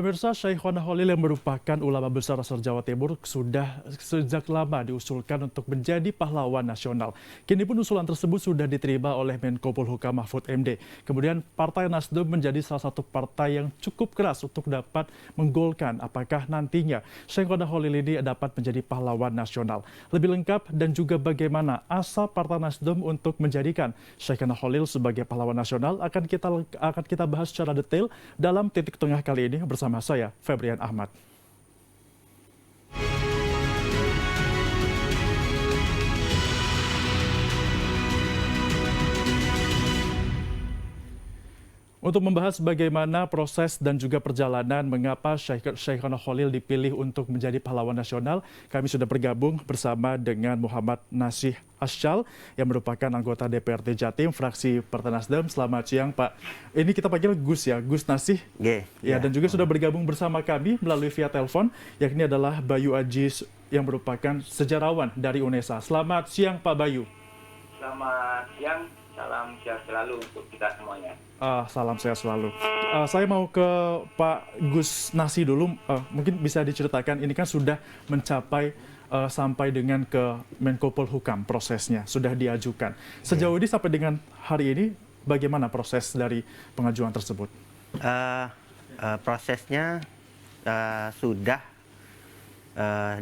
Pemirsa, Syekhona Khalil yang merupakan ulama besar asal Jawa Timur sudah sejak lama diusulkan untuk menjadi pahlawan nasional. Kini pun usulan tersebut sudah diterima oleh Menko Polhukam Mahfud MD. Kemudian Partai Nasdem menjadi salah satu partai yang cukup keras untuk dapat menggolkan apakah nantinya Syekhona Khalil ini dapat menjadi pahlawan nasional. Lebih lengkap dan juga bagaimana asal Partai Nasdem untuk menjadikan Syekhona Khalil sebagai pahlawan nasional akan kita bahas secara detail dalam titik tengah kali ini bersama saya, Febrian Ahmad. Untuk membahas bagaimana proses dan juga perjalanan mengapa Syekhona Khalil dipilih untuk menjadi pahlawan nasional, kami sudah bergabung bersama dengan Muhammad Nasih Asyal yang merupakan anggota DPRD Jatim, fraksi Partai Nasdem. Selamat siang, Pak. Ini kita panggil Gus ya, Gus Nasih. Ya, dan juga sudah bergabung bersama kami melalui via telepon, yakni adalah Bayu Ajis yang merupakan sejarawan dari UNESA. Selamat siang, Pak Bayu. Selamat siang, salam sehat selalu untuk kita semuanya. Salam sehat selalu. Saya mau ke Pak Gus Nasih dulu. Mungkin bisa diceritakan, ini kan sudah mencapai sampai dengan ke Menko Polhukam prosesnya, sudah diajukan. Sejauh ini sampai dengan hari ini, bagaimana proses dari pengajuan tersebut? Prosesnya sudah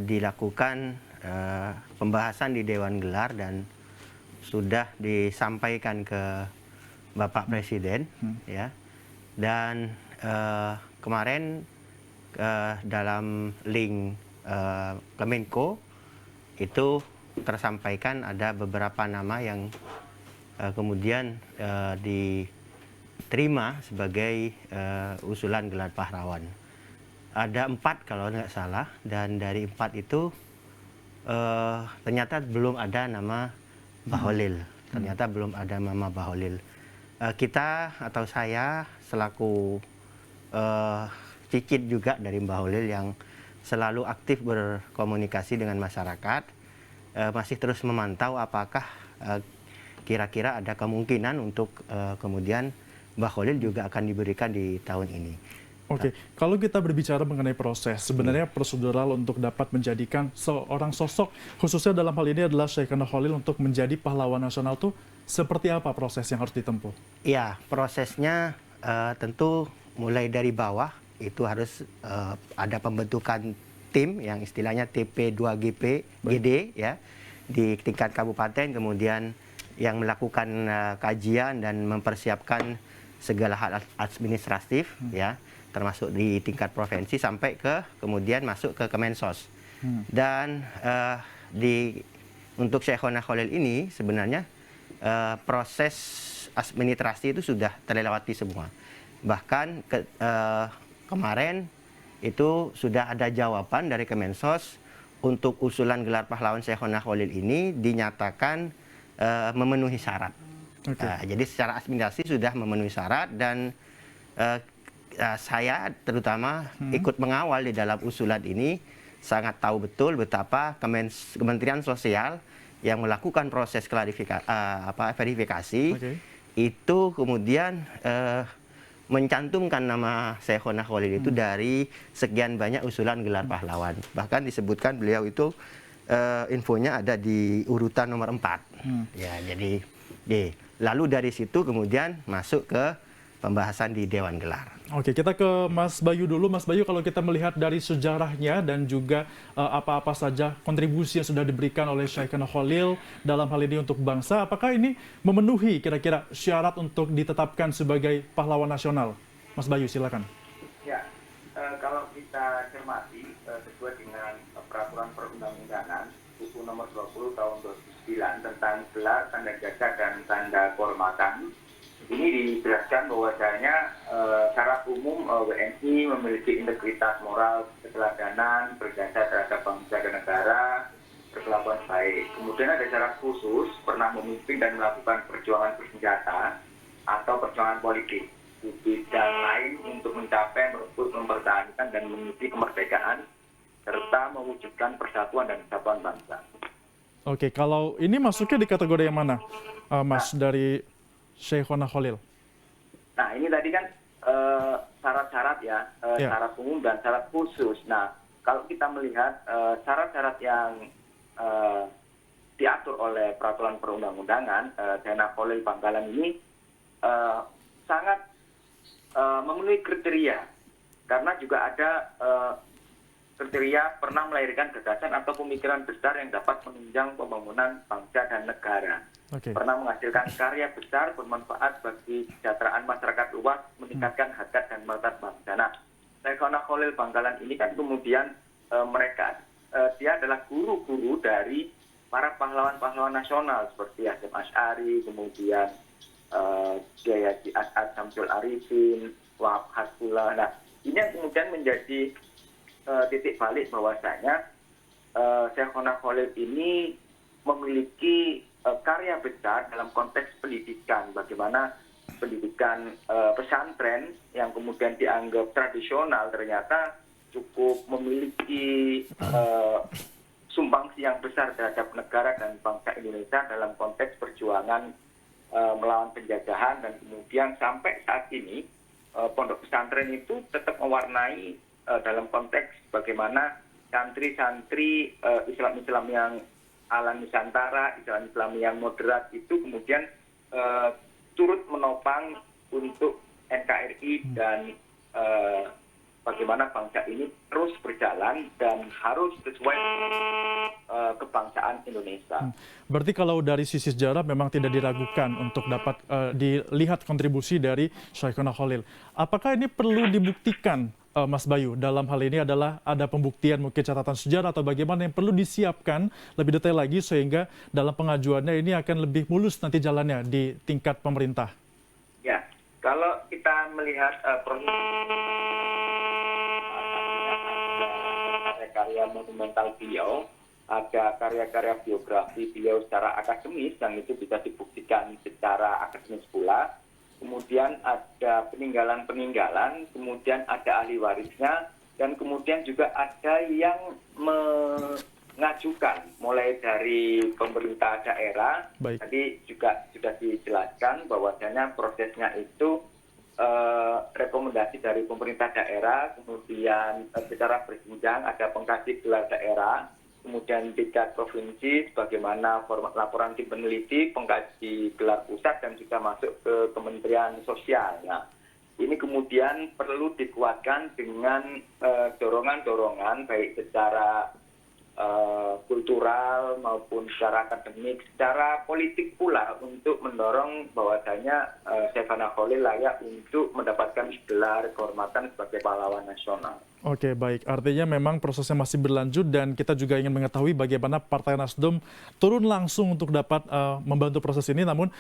dilakukan pembahasan di Dewan Gelar dan sudah disampaikan ke Bapak Presiden, ya. Dan kemarin dalam link Kemenko itu tersampaikan ada beberapa nama yang kemudian diterima sebagai usulan gelar pahlawan. Ada 4 kalau nggak salah, dan dari 4 itu ternyata belum ada nama Bahlil. Ternyata belum ada nama Bahlil. Kita atau saya selaku cicit juga dari Mbah Holil yang selalu aktif berkomunikasi dengan masyarakat, masih terus memantau apakah kira-kira ada kemungkinan untuk kemudian Mbah Holil juga akan diberikan di tahun ini. Oke, kalau kita berbicara mengenai proses, sebenarnya prosedural untuk dapat menjadikan seorang sosok, khususnya dalam hal ini adalah Syekhona Khalil untuk menjadi pahlawan nasional tuh, seperti apa proses yang harus ditempuh? Ya, prosesnya tentu mulai dari bawah, itu harus ada pembentukan tim yang istilahnya TP2GP GD ya, di tingkat kabupaten, kemudian yang melakukan kajian dan mempersiapkan segala hal administratif ya, termasuk di tingkat provinsi sampai ke kemudian masuk ke Kemensos. Dan untuk Syekhona Khalil ini sebenarnya proses administrasi itu sudah terlewati semua. Bahkan kemarin itu sudah ada jawaban dari Kemensos untuk usulan gelar pahlawan Syekhona Khalil ini dinyatakan memenuhi syarat. Jadi secara administrasi sudah memenuhi syarat, dan saya terutama ikut mengawal di dalam usulan ini, sangat tahu betul betapa Kementerian Sosial yang melakukan proses verifikasi itu kemudian mencantumkan nama Syekhona Khalil itu dari sekian banyak usulan gelar pahlawan. Bahkan disebutkan beliau itu infonya ada di urutan nomor 4. Ya, jadi lalu dari situ kemudian masuk ke pembahasan di Dewan Gelar. Oke, kita ke Mas Bayu dulu. Mas Bayu, kalau kita melihat dari sejarahnya dan juga apa-apa saja kontribusi yang sudah diberikan oleh Syekhona Khalil dalam hal ini untuk bangsa, apakah ini memenuhi kira-kira syarat untuk ditetapkan sebagai pahlawan nasional? Mas Bayu, silakan. Ya, kalau kita cermati sesuai dengan peraturan perundang-undangan UU nomor 20 tahun 2009 tentang gelar, tanda jasa, dan tanda kehormatan, ini dijelaskan bahwasanya syarat umum WNI memiliki integritas moral, keteladanan, berjasa terhadap bangsa dan negara, berkelakuan baik. Kemudian ada syarat khusus, pernah memimpin dan melakukan perjuangan bersenjata atau perjuangan politik di bidang lain untuk mencapai, merebut, mempertahankan, dan mengikuti kemerdekaan, serta mewujudkan persatuan dan kesatuan bangsa. Oke, kalau ini masuknya di kategori yang mana, Mas, dari Syekhona Khalil? Nah, ini tadi kan syarat-syarat ya, syarat umum dan syarat khusus. Nah, kalau kita melihat syarat-syarat yang diatur oleh peraturan perundang-undangan, Dana Kholil Bangkalan ini sangat memenuhi kriteria, karena juga ada kriteria pernah melahirkan gagasan atau pemikiran besar yang dapat menunjang pembangunan bangsa dan negara. Pernah menghasilkan karya besar bermanfaat bagi kesejahteraan masyarakat luas, meningkatkan harkat dan martabat bangsa. Nah, Syekhona Kholil Bangkalan ini kan kemudian dia adalah guru-guru dari para pahlawan-pahlawan nasional seperti Hasyim Asy'ari, kemudian Kiai Haji As'ad Syamsul Arifin, Wahab Hasbullah. Nah, ini yang kemudian menjadi titik balik bahwasanya Syekhona Kholil ini memiliki karya besar dalam konteks pendidikan. Bagaimana pendidikan pesantren yang kemudian dianggap tradisional ternyata cukup memiliki sumbangsi yang besar terhadap negara dan bangsa Indonesia dalam konteks perjuangan melawan penjajahan, dan kemudian sampai saat ini pondok pesantren itu tetap mewarnai dalam konteks bagaimana santri-santri Islam-Islam yang ala Nusantara, Islam-Islam yang moderat itu kemudian turut menopang untuk NKRI dan bagaimana bangsa ini terus berjalan dan harus sesuai kebangsaan Indonesia. Berarti kalau dari sisi sejarah memang tidak diragukan untuk dapat dilihat kontribusi dari Syekhona Kholil. Apakah ini perlu dibuktikan, Mas Bayu? Dalam hal ini adalah ada pembuktian mungkin catatan sejarah atau bagaimana yang perlu disiapkan lebih detail lagi sehingga dalam pengajuannya ini akan lebih mulus nanti jalannya di tingkat pemerintah? Ya, kalau kita melihat karya monumental beliau, ada karya-karya biografi beliau secara akademis yang itu bisa dibuktikan secara akademis pula. Kemudian ada peninggalan-peninggalan, kemudian ada ahli warisnya, dan kemudian juga ada yang mengajukan mulai dari pemerintah daerah. Tadi juga sudah dijelaskan bahwasanya prosesnya itu rekomendasi dari pemerintah daerah, kemudian secara berjenjang ada pengkaji gelar daerah, kemudian tingkat provinsi bagaimana format laporan tim peneliti, pengkaji gelar pusat, dan juga masuk ke Kementerian Sosial. Nah, ini kemudian perlu dikuatkan dengan dorongan-dorongan baik secara kultural maupun secara akademik, secara politik pula untuk mendorong bahwasanya Syekhona Kholil layak untuk mendapatkan gelar kehormatan sebagai pahlawan nasional. Oke, baik. Artinya memang prosesnya masih berlanjut dan kita juga ingin mengetahui bagaimana Partai Nasdem turun langsung untuk dapat membantu proses ini. Namun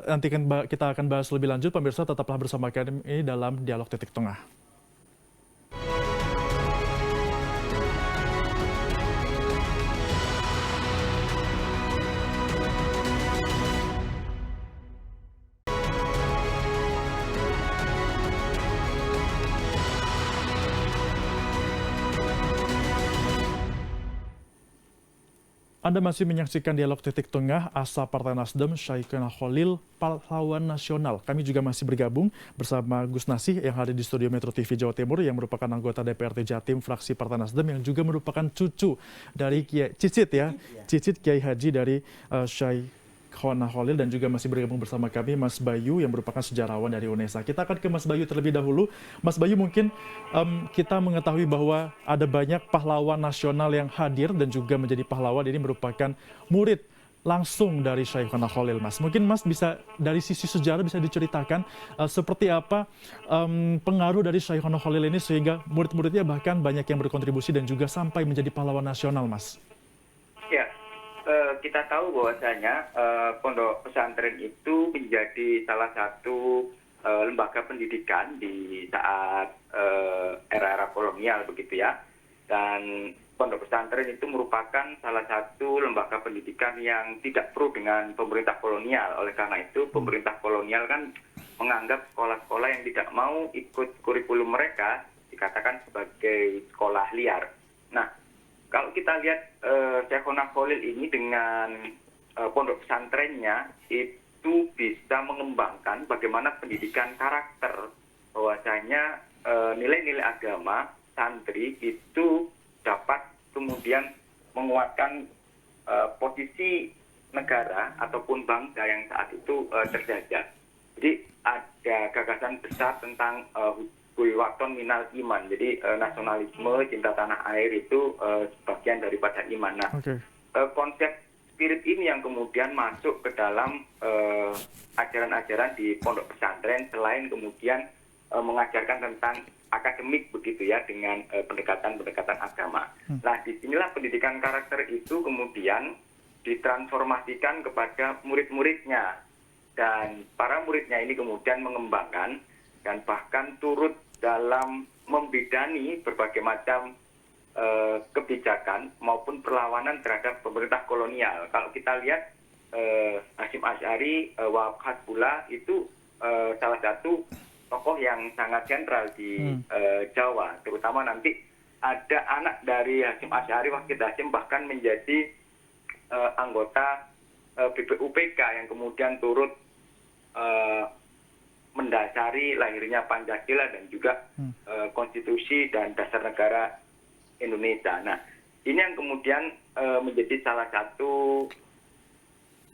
nanti kita akan bahas lebih lanjut. Pemirsa, tetaplah bersama kami dalam Dialog Titik Tengah. Anda masih menyaksikan Dialog Titik Tengah, asa Partai Nasdem, Syekhona Kholil, pahlawan nasional. Kami juga masih bergabung bersama Gus Nasih yang hadir di studio Metro TV Jawa Timur, yang merupakan anggota DPRD Jatim, fraksi Partai Nasdem, yang juga merupakan cucu dari Cicit Kiai Haji dari Syekhona Kholil, dan juga masih bergabung bersama kami Mas Bayu yang merupakan sejarawan dari UNESA. Kita akan ke Mas Bayu terlebih dahulu. Mas Bayu, mungkin kita mengetahui bahwa ada banyak pahlawan nasional yang hadir dan juga menjadi pahlawan. Ini merupakan murid langsung dari Syekhona Kholil, Mas. Mungkin Mas bisa dari sisi sejarah bisa diceritakan seperti apa pengaruh dari Syekhona Kholil ini sehingga murid-muridnya bahkan banyak yang berkontribusi dan juga sampai menjadi pahlawan nasional, Mas. Ya. Kita tahu bahwasanya pondok pesantren itu menjadi salah satu lembaga pendidikan di saat era-era kolonial begitu ya. Dan pondok pesantren itu merupakan salah satu lembaga pendidikan yang tidak pro dengan pemerintah kolonial. Oleh karena itu pemerintah kolonial kan menganggap sekolah-sekolah yang tidak mau ikut kurikulum mereka dikatakan sebagai sekolah liar. Nah, kalau kita lihat Syekhona Kholil ini dengan pondok pesantrennya itu bisa mengembangkan bagaimana pendidikan karakter bahwasanya nilai-nilai agama santri itu dapat kemudian menguatkan posisi negara ataupun bangsa yang saat itu terjajah. Jadi ada gagasan besar tentang waton minal iman. Jadi nasionalisme, cinta tanah air itu sebagian daripada iman. Nah, konsep spirit ini yang kemudian masuk ke dalam ajaran-ajaran di pondok pesantren, selain kemudian mengajarkan tentang akademik begitu ya, dengan pendekatan-pendekatan agama. Nah, disinilah pendidikan karakter itu kemudian ditransformasikan kepada murid-muridnya, dan para muridnya ini kemudian mengembangkan dan bahkan turut dalam membidani berbagai macam kebijakan maupun perlawanan terhadap pemerintah kolonial. Kalau kita lihat Hasyim Asy'ari, Wahab Hasbullah itu salah satu tokoh yang sangat sentral di Jawa, terutama nanti ada anak dari Hasyim Asy'ari, Wahid Hasyim, bahkan menjadi anggota BPUPK yang kemudian turut mendasari lahirnya Pancasila dan juga konstitusi dan dasar negara Indonesia. Nah, ini yang kemudian menjadi salah satu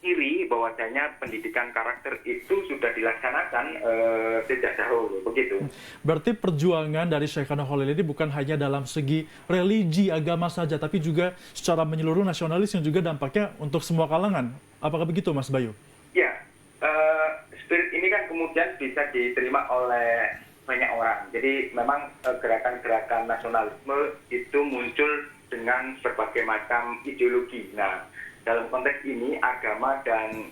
ciri bahwasanya pendidikan karakter itu sudah dilaksanakan sejak dahulu, begitu. Berarti perjuangan dari Syekhana Khalil ini bukan hanya dalam segi religi, agama saja, tapi juga secara menyeluruh nasionalis yang juga dampaknya untuk semua kalangan. Apakah begitu, Mas Bayu? Ya, spirit ini kan kemudian bisa diterima oleh banyak orang. Jadi memang gerakan-gerakan nasionalisme itu muncul dengan berbagai macam ideologi. Nah, dalam konteks ini agama dan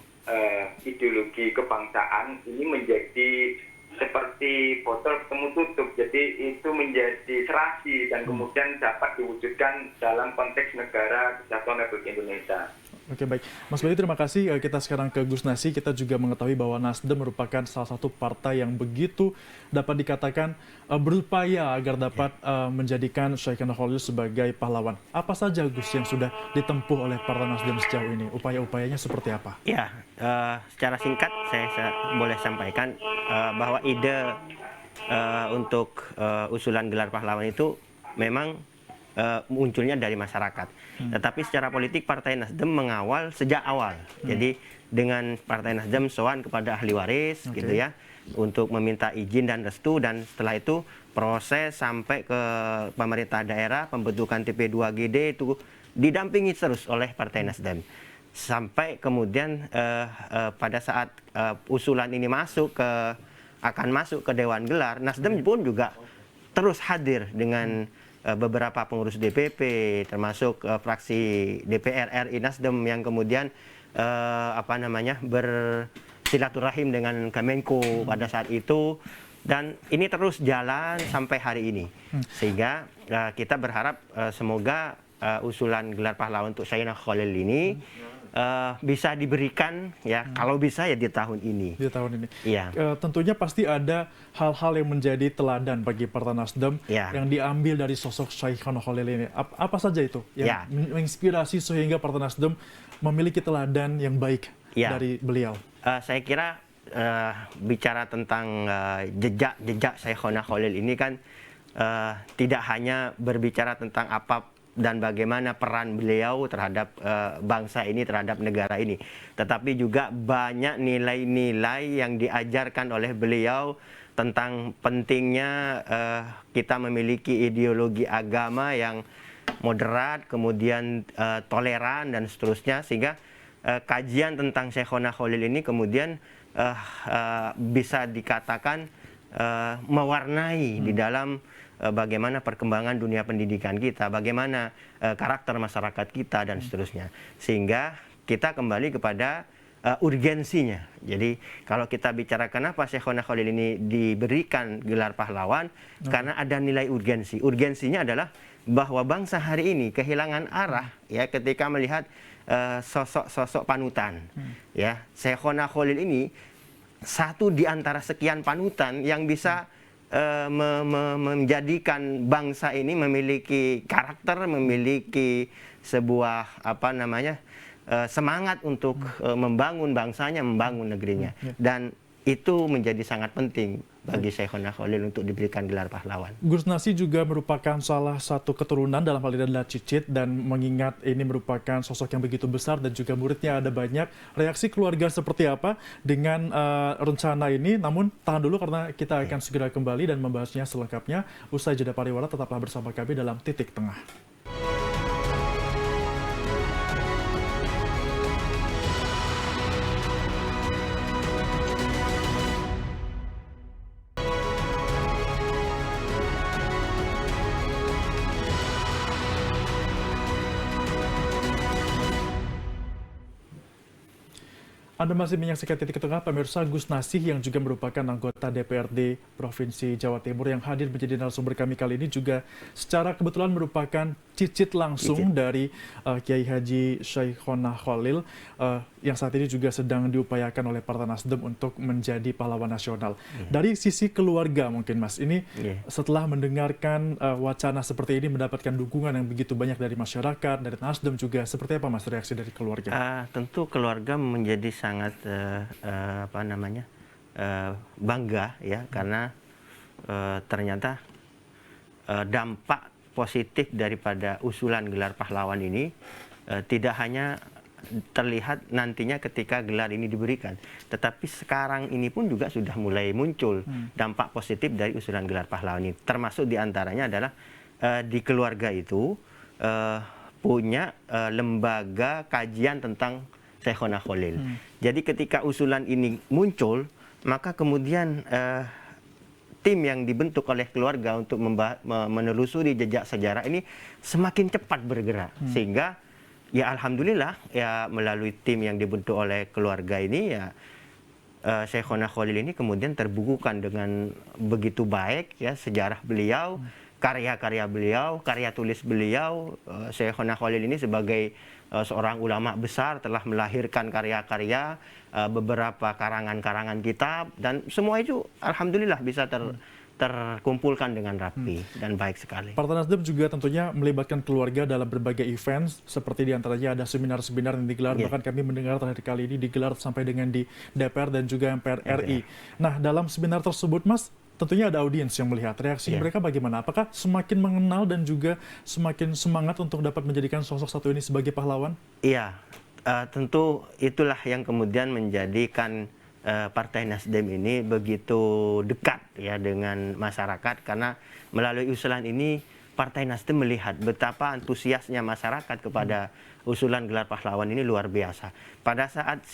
ideologi kebangsaan ini menjadi seperti botol ketemu tutup. Jadi itu menjadi serasi dan kemudian dapat diwujudkan dalam konteks negara kesatuan Republik Indonesia. Oke, baik. Mas Bayu, terima kasih. Kita sekarang ke Gus Nasi. Kita juga mengetahui bahwa Nasdem merupakan salah satu partai yang begitu dapat dikatakan berupaya agar dapat menjadikan Syekhana Khalil sebagai pahlawan. Apa saja, Gus, yang sudah ditempuh oleh Partai Nasdem sejauh ini? Upaya-upayanya seperti apa? Ya, secara singkat saya boleh sampaikan bahwa ide untuk usulan gelar pahlawan itu memang munculnya dari masyarakat. Tetapi secara politik Partai Nasdem mengawal sejak awal. Jadi dengan Partai Nasdem sowan kepada ahli waris gitu ya, untuk meminta izin dan restu, dan setelah itu proses sampai ke pemerintah daerah, pembentukan TP2GD itu didampingi terus oleh Partai Nasdem. Sampai kemudian pada saat usulan ini akan masuk ke Dewan Gelar, Nasdem pun juga terus hadir dengan beberapa pengurus DPP, termasuk fraksi DPR RI Nasdem yang kemudian bersilaturahim dengan Kemenko pada saat itu, dan ini terus jalan sampai hari ini. Sehingga kita berharap semoga usulan gelar pahlawan untuk Syekhana Khalil ini bisa diberikan ya, kalau bisa ya di tahun ini. Di tahun ini. Iya. Tentunya pasti ada hal-hal yang menjadi teladan bagi Partai Nasdem yang diambil dari sosok Syekhana Khalil ini. Apa saja itu yang menginspirasi sehingga Partai Nasdem memiliki teladan yang baik dari beliau? Saya kira bicara tentang jejak Syekhana Khalil ini kan tidak hanya berbicara tentang apa dan bagaimana peran beliau terhadap bangsa ini, terhadap negara ini, tetapi juga banyak nilai-nilai yang diajarkan oleh beliau tentang pentingnya kita memiliki ideologi agama yang moderat, kemudian toleran dan seterusnya, sehingga kajian tentang Syekhana Khalil ini kemudian bisa dikatakan mewarnai di dalam bagaimana perkembangan dunia pendidikan kita, bagaimana karakter masyarakat kita dan seterusnya. Sehingga kita kembali kepada urgensinya. Jadi kalau kita bicara kenapa Syekhana Khalil ini diberikan gelar pahlawan, karena ada nilai urgensi. Urgensinya adalah bahwa bangsa hari ini kehilangan arah ya ketika melihat sosok-sosok panutan. Ya, Syekhana Khalil ini satu di antara sekian panutan yang bisa menjadikan bangsa ini memiliki karakter, memiliki sebuah semangat untuk membangun bangsanya, membangun negerinya. Dan itu menjadi sangat penting bagi Syekhona Khalil untuk diberikan gelar pahlawan. Gus Nasi juga merupakan salah satu keturunan, dalam hal ini adalah cicit, dan mengingat ini merupakan sosok yang begitu besar dan juga muridnya ada banyak, reaksi keluarga seperti apa dengan rencana ini? Namun tahan dulu karena kita akan segera kembali dan membahasnya selengkapnya usai jeda pariwara. Tetaplah bersama kami dalam Titik Tengah. Anda masih menyaksikan Titik Tengah, pemirsa. Gus Nasih yang juga merupakan anggota DPRD Provinsi Jawa Timur yang hadir menjadi narasumber kami kali ini juga secara kebetulan merupakan cicit langsung dari Kiai Haji Syekhona Khalil yang saat ini juga sedang diupayakan oleh Partai Nasdem untuk menjadi pahlawan nasional. Dari sisi keluarga mungkin Mas, ini setelah mendengarkan wacana seperti ini mendapatkan dukungan yang begitu banyak dari masyarakat, dari Nasdem juga, seperti apa Mas reaksi dari keluarga? Tentu keluarga menjadi sangat bangga ya, karena ternyata dampak positif daripada usulan gelar pahlawan ini tidak hanya terlihat nantinya ketika gelar ini diberikan, tetapi sekarang ini pun juga sudah mulai muncul dampak positif dari usulan gelar pahlawan ini. Termasuk diantaranya adalah di keluarga itu punya lembaga kajian tentang Syekhona Khalil. Jadi ketika usulan ini muncul, maka kemudian tim yang dibentuk oleh keluarga untuk menelusuri jejak sejarah ini semakin cepat bergerak. Sehingga ya alhamdulillah ya melalui tim yang dibentuk oleh keluarga ini ya Syekhona Khalil ini kemudian terbukukan dengan begitu baik ya sejarah beliau, karya-karya beliau, karya tulis beliau. Syekhona Khalil ini sebagai seorang ulama besar telah melahirkan karya-karya, beberapa karangan-karangan kitab, dan semua itu alhamdulillah bisa terkumpulkan dengan rapi dan baik sekali. Partai Nasdem juga tentunya melibatkan keluarga dalam berbagai event, seperti diantaranya ada seminar-seminar yang digelar, bahkan kami mendengar terakhir kali ini digelar sampai dengan di DPR dan juga MPR RI. Nah, dalam seminar tersebut Mas, tentunya ada audiens yang melihat reaksi mereka bagaimana? Apakah semakin mengenal dan juga semakin semangat untuk dapat menjadikan sosok satu ini sebagai pahlawan? Iya, tentu itulah yang kemudian menjadikan Partai Nasdem ini begitu dekat ya dengan masyarakat, karena melalui usulan ini Partai Nasdem melihat betapa antusiasnya masyarakat kepada usulan gelar pahlawan ini luar biasa. Pada saat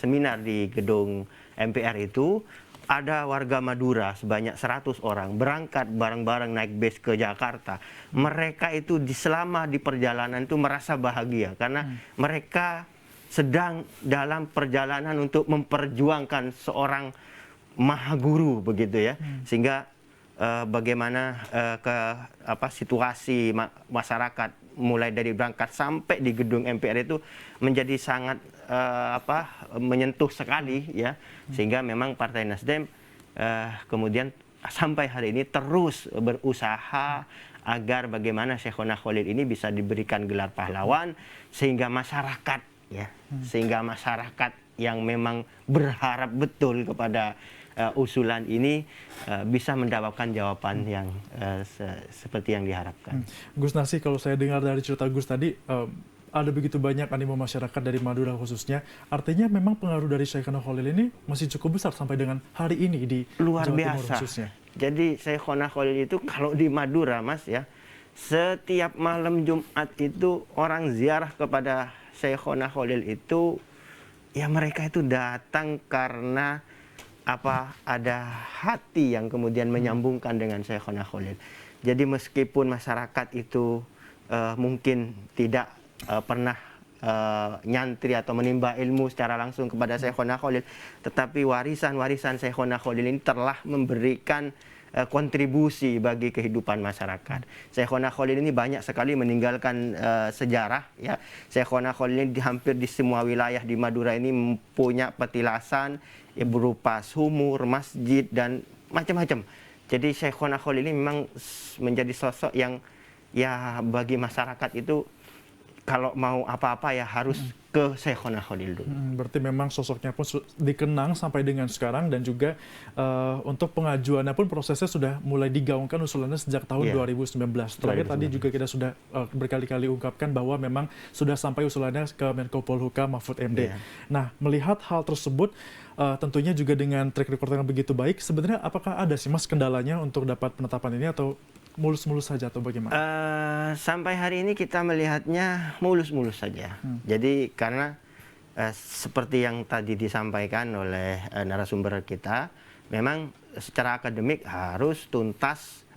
seminar di gedung MPR itu, ada warga Madura sebanyak 100 orang berangkat bareng-bareng naik bis ke Jakarta. Mereka itu selama di perjalanan itu merasa bahagia karena mereka sedang dalam perjalanan untuk memperjuangkan seorang maha guru begitu ya. Sehingga bagaimana situasi masyarakat mulai dari berangkat sampai di gedung MPR itu menjadi sangat menyentuh sekali ya, sehingga memang Partai Nasdem kemudian sampai hari ini terus berusaha agar bagaimana Syekhona Khalil ini bisa diberikan gelar pahlawan, sehingga masyarakat ya, sehingga masyarakat yang memang berharap betul kepada usulan ini bisa mendapatkan jawaban yang seperti yang diharapkan. Gus Nasih, kalau saya dengar dari cerita Gus tadi, ada begitu banyak animo masyarakat dari Madura khususnya. Artinya memang pengaruh dari Syekhona Khalil ini masih cukup besar sampai dengan hari ini di luar Jawa biasa. Timur khususnya. Jadi Syekhona Khalil itu kalau di Madura Mas ya, setiap malam Jumat itu orang ziarah kepada Syekhona Khalil itu ya mereka itu datang karena ada hati yang kemudian menyambungkan dengan Syekhona Khalil. Jadi meskipun masyarakat itu mungkin tidak pernah nyantri atau menimba ilmu secara langsung kepada Syekhona Khalil, tetapi warisan-warisan Syekhona Khalil ini telah memberikan kontribusi bagi kehidupan masyarakat. Syekhona Khalil ini banyak sekali meninggalkan sejarah ya. Syekhona Khalil ini hampir di semua wilayah di Madura ini punya petilasan ya, berupa sumur, masjid dan macam-macam. Jadi Syekhona Khalil ini memang menjadi sosok yang ya bagi masyarakat itu kalau mau apa-apa ya harus ke Syekhona Khalil dulu. Berarti memang sosoknya pun dikenang sampai dengan sekarang, dan juga untuk pengajuannya pun prosesnya sudah mulai digaungkan usulannya sejak tahun 2019. Terakhir tadi juga kita sudah berkali-kali ungkapkan bahwa memang sudah sampai usulannya ke Menko Polhukam Mahfud MD. Nah, melihat hal tersebut, tentunya juga dengan track record yang begitu baik, sebenarnya apakah ada sih Mas kendalanya untuk dapat penetapan ini, atau mulus-mulus saja atau bagaimana? Sampai hari ini kita melihatnya mulus-mulus saja. Jadi karena seperti yang tadi disampaikan oleh narasumber kita, memang secara akademik harus tuntas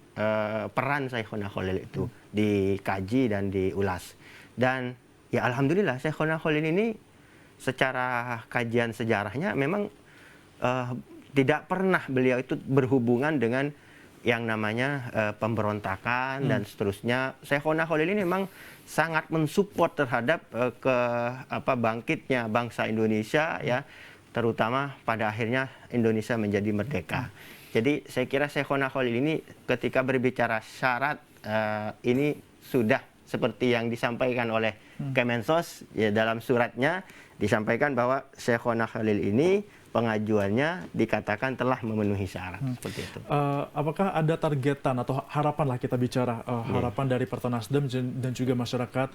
peran Syekhona Khalil itu dikaji dan diulas. Dan ya alhamdulillah Syekhona Khalil ini secara kajian sejarahnya memang tidak pernah beliau itu berhubungan dengan yang namanya pemberontakan dan seterusnya. Syekhona Khalil ini memang sangat mensupport terhadap bangkitnya bangsa Indonesia, ya, terutama pada akhirnya Indonesia menjadi merdeka. Jadi saya kira Syekhona Khalil ini ketika berbicara syarat ini sudah seperti yang disampaikan oleh Kemensos, ya, dalam suratnya disampaikan bahwa Syekhona Khalil ini pengajuannya dikatakan telah memenuhi syarat seperti itu. Apakah ada targetan atau harapan lah kita bicara, harapan dari Partai Nasdem dan juga masyarakat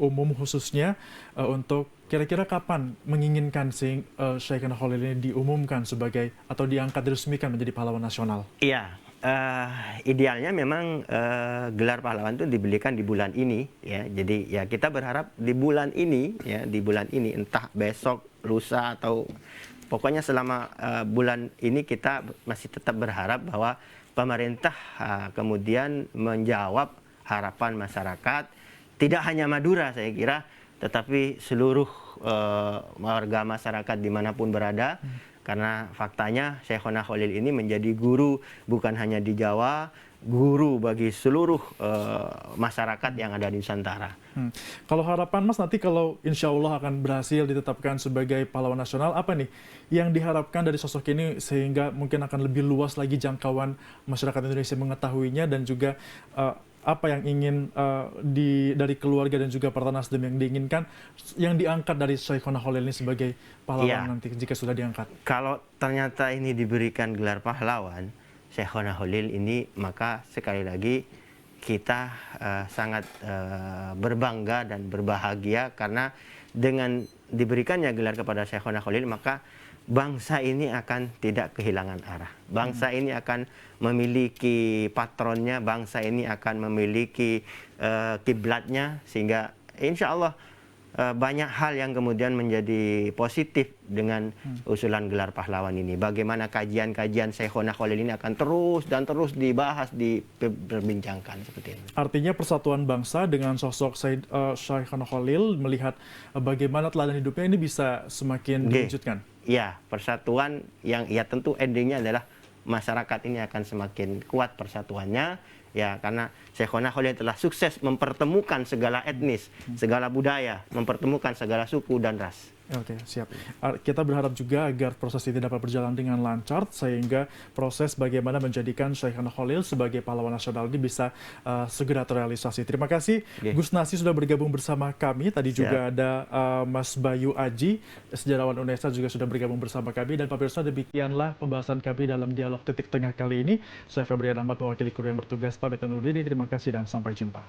umum khususnya untuk kira-kira kapan menginginkan Syekhona Khalil ini diumumkan sebagai atau diangkat diresmikan menjadi pahlawan nasional? Iya, idealnya memang gelar pahlawan itu diberikan di bulan ini, ya. Jadi ya kita berharap di bulan ini, ya, di bulan ini, entah besok, lusa, atau pokoknya selama bulan ini kita masih tetap berharap bahwa pemerintah kemudian menjawab harapan masyarakat, tidak hanya Madura saya kira, tetapi seluruh warga masyarakat dimanapun berada. Karena faktanya Syekhona Khalil ini menjadi guru bukan hanya di Jawa, guru bagi seluruh masyarakat yang ada di Nusantara. Kalau harapan Mas nanti kalau insya Allah akan berhasil ditetapkan sebagai pahlawan nasional, apa nih yang diharapkan dari sosok ini sehingga mungkin akan lebih luas lagi jangkauan masyarakat Indonesia mengetahuinya, dan juga apa yang ingin dari keluarga dan juga Partai Nasdem yang diinginkan, yang diangkat dari Syekhona Khalil ini sebagai pahlawan nanti jika sudah diangkat? Kalau ternyata ini diberikan gelar pahlawan Syekhona Khalil ini, maka sekali lagi kita sangat berbangga dan berbahagia, karena dengan diberikannya gelar kepada Syekhona Khalil maka bangsa ini akan tidak kehilangan arah. Bangsa ini akan memiliki patronnya, bangsa ini akan memiliki kiblatnya, sehingga insya Allah banyak hal yang kemudian menjadi positif dengan usulan gelar pahlawan ini. Bagaimana kajian-kajian Syekhona Khalil ini akan terus dan terus dibahas, diperbincangkan seperti ini. Artinya persatuan bangsa dengan sosok Syekhona Khalil, melihat bagaimana teladan hidupnya ini bisa semakin diwujudkan. Ya, persatuan yang ya tentu endingnya adalah masyarakat ini akan semakin kuat persatuannya, ya, karena Syekhona Khalil telah sukses mempertemukan segala etnis, segala budaya, mempertemukan segala suku dan ras. Oke, siap. Kita berharap juga agar proses ini dapat berjalan dengan lancar, sehingga proses bagaimana menjadikan Syekhona Khalil sebagai pahlawan nasional ini bisa segera terrealisasi. Terima kasih Gus Nasi sudah bergabung bersama kami. Tadi juga ada Mas Bayu Aji, sejarawan UNESA, juga sudah bergabung bersama kami. Dan pemirsa, demikianlah pembahasan kami dalam dialog Titik Tengah kali ini. Saya Febrian Ahmad, mewakili kru yang bertugas, pamit undur diri. Terima kasih dan sampai jumpa.